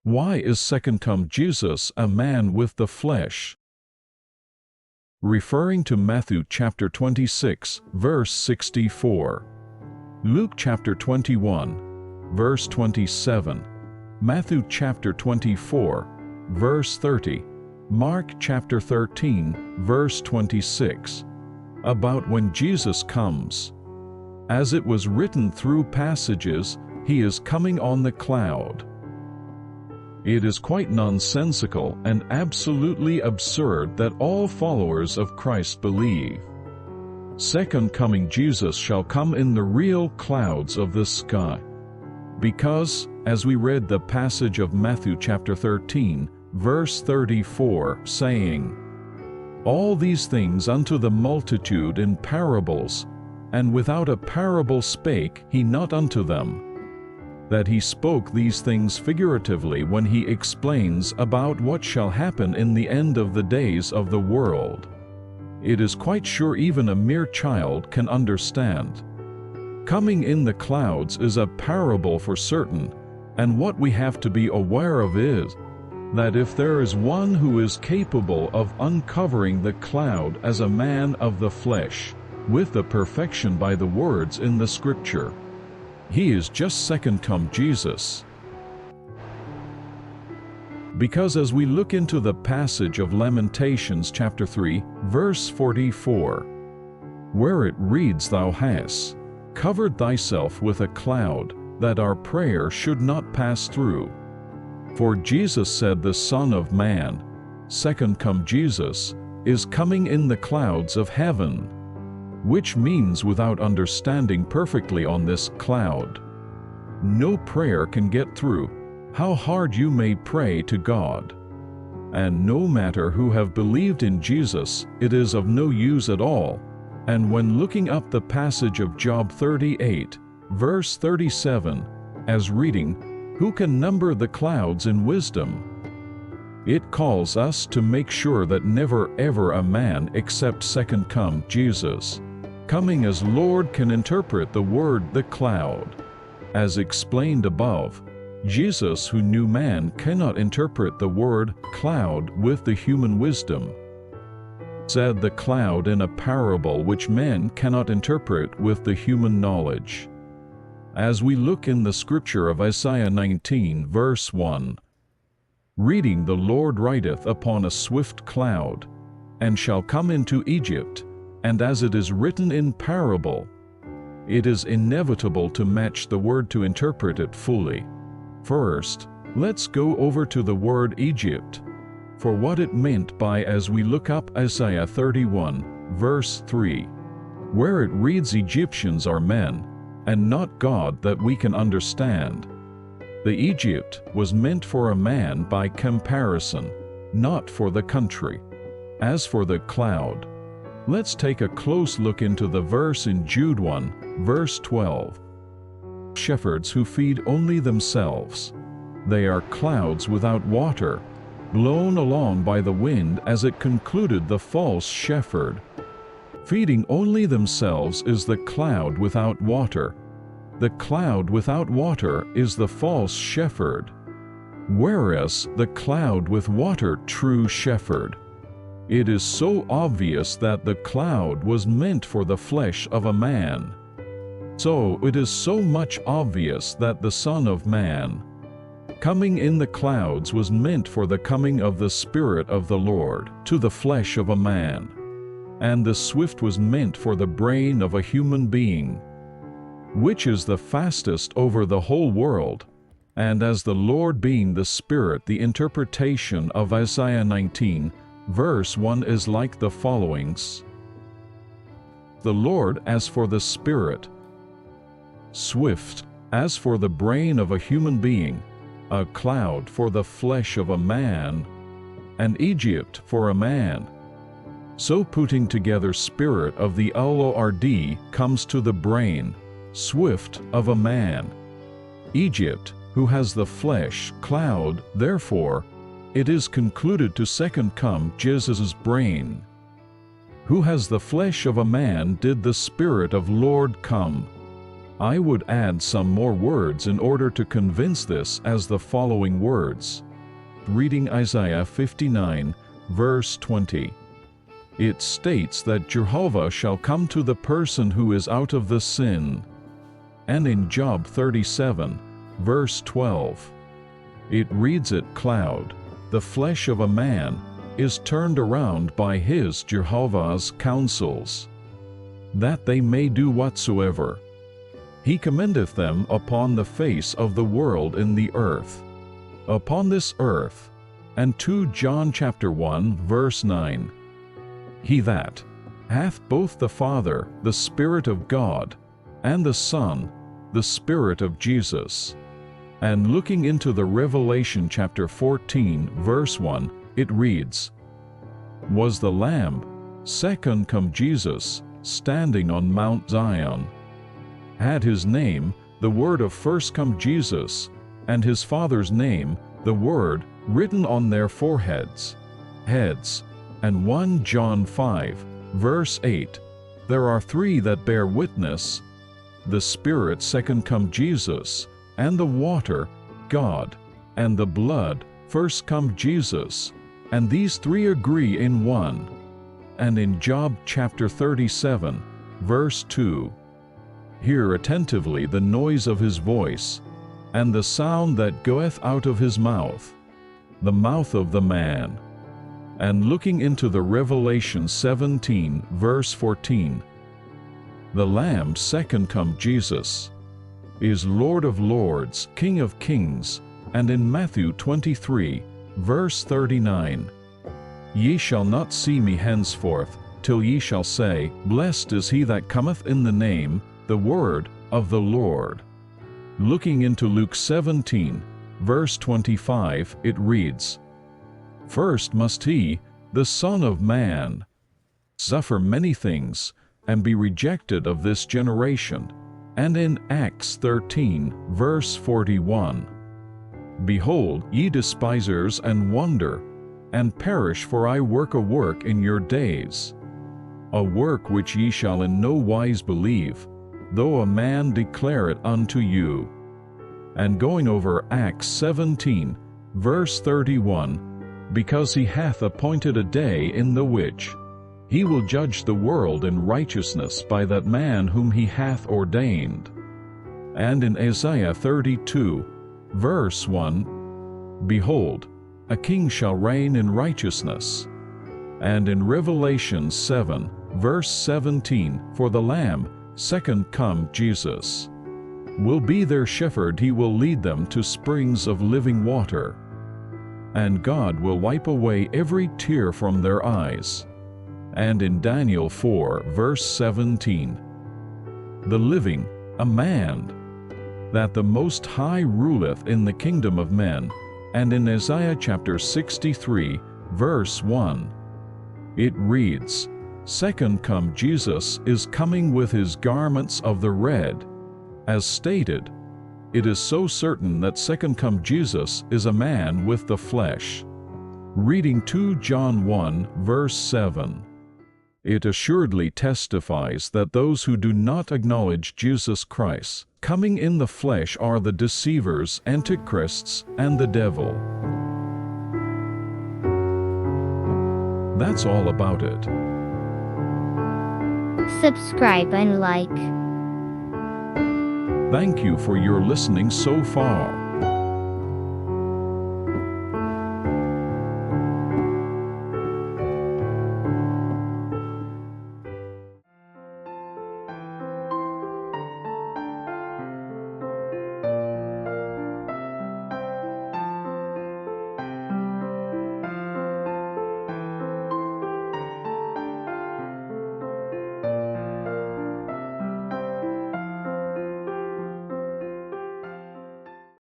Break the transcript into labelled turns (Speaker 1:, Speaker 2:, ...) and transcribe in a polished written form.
Speaker 1: Why is second come Jesus a man with the flesh? Referring to Matthew chapter 26, verse 64. Luke chapter 21, verse 27. Matthew chapter 24, verse 30. Mark chapter 13, verse 26. About when Jesus comes. As it was written through passages, he is coming on the cloud. It is quite nonsensical and absolutely absurd that all followers of Christ believe. Second coming Jesus shall come in the real clouds of the sky. Because, as we read the passage of Matthew chapter 13, verse 34, saying, "All these things unto the multitude in parables, and without a parable spake he not unto them," that he spoke these things figuratively when he explains about what shall happen in the end of the days of the world. It is quite sure even a mere child can understand. Coming in the clouds is a parable for certain, and what we have to be aware of is that if there is one who is capable of uncovering the cloud as a man of the flesh, with the perfection by the words in the Scripture, he is just second come Jesus. Because as we look into the passage of Lamentations chapter 3, verse 44, where it reads, "Thou hast covered thyself with a cloud, that our prayer should not pass through." For Jesus said the Son of Man, second come Jesus, is coming in the clouds of heaven, which means without understanding perfectly on this cloud, no prayer can get through, how hard you may pray to God. And no matter who have believed in Jesus, it is of no use at all. And when looking up the passage of Job 38, verse 37, as reading, "Who can number the clouds in wisdom?" it calls us to make sure that never ever a man except second come Jesus, coming as Lord, can interpret the word the cloud. As explained above, Jesus, who knew man, cannot interpret the word cloud with the human wisdom. Said the cloud in a parable which men cannot interpret with the human knowledge. As we look in the scripture of Isaiah 19 verse 1, reading, "The Lord rideth upon a swift cloud, and shall come into Egypt," and as it is written in parable, it is inevitable to match the word to interpret it fully. First, let's go over to the word Egypt, for what it meant by as we look up Isaiah 31, verse 3, where it reads, "Egyptians are men, and not God, that we can understand." The Egypt was meant for a man by comparison, not for the country. As for the cloud, let's take a close look into the verse in Jude 1, verse 12. "Shepherds who feed only themselves. They are clouds without water, blown along by the wind," as it concluded the false shepherd. Feeding only themselves is the cloud without water. The cloud without water is the false shepherd, whereas the cloud with water, true shepherd. It is so obvious that the cloud was meant for the flesh of a man. So it is so much obvious that the Son of Man, coming in the clouds, was meant for the coming of the Spirit of the Lord to the flesh of a man. And the swift was meant for the brain of a human being, which is the fastest over the whole world. And as the Lord being the Spirit, the interpretation of Isaiah 19, verse 1 is like the followings. "The Lord as for the Spirit, swift, as for the brain of a human being, a cloud for the flesh of a man, and Egypt for a man." So putting together spirit of the Lord comes to the brain, swift of a man. Egypt, who has the flesh, cloud, therefore, it is concluded to second come Jesus' brain. Who has the flesh of a man did the Spirit of Lord come. I would add some more words in order to convince this, as the following words. Reading Isaiah 59, verse 20. It states that Jehovah shall come to the person who is out of the sin. And in Job 37, verse 12, it reads it cloud, the flesh of a man is turned around by his Jehovah's counsels, that they may do whatsoever he commendeth them upon the face of the world in the earth, upon this earth. And 2 John chapter 1 verse 9. He that hath both the Father, the Spirit of God, and the Son, the Spirit of Jesus. And looking into the Revelation chapter 14 verse 1, it reads, Was the Lamb, second come Jesus, standing on Mount Zion, had his name, the word of first come Jesus, and his Father's name, the word, written on their foreheads, heads. And 1 John 5, verse 8, there are three that bear witness, the Spirit second come Jesus, and the water, God, and the blood, first come Jesus, and these three agree in one. And in Job chapter 37, verse 2, hear attentively the noise of his voice, and the sound that goeth out of his mouth, the mouth of the man. And looking into the Revelation 17, verse 14, the Lamb second come Jesus, is Lord of lords, King of kings. And in Matthew 23, verse 39, Ye shall not see me henceforth, till ye shall say, Blessed is he that cometh in the name, the word of the Lord. Looking into Luke 17, verse 25, it reads, First must he, the Son of Man, suffer many things, and be rejected of this generation. And in Acts 13, verse 41, Behold, ye despisers, and wonder, and perish, for I work a work in your days, a work which ye shall in no wise believe, though a man declare it unto you. And going over Acts 17, verse 31, Because he hath appointed a day in the which he will judge the world in righteousness by that man whom he hath ordained. And in Isaiah 32, verse 1, Behold, a king shall reign in righteousness. And in Revelation 7, verse 17, For the Lamb, second come Jesus, will be their shepherd, he will lead them to springs of living water. And God will wipe away every tear from their eyes. And in Daniel 4, verse 17, The living, a man, that the Most High ruleth in the kingdom of men. And in Isaiah chapter 63, verse 1, it reads, Second come Jesus is coming with his garments of the red. As stated, it is so certain that second come Jesus is a man with the flesh. Reading 2 John 1, verse 7, it assuredly testifies that those who do not acknowledge Jesus Christ coming in the flesh are the deceivers, antichrists, and the devil. That's all about it.
Speaker 2: Subscribe and like.
Speaker 1: Thank you for your listening so far.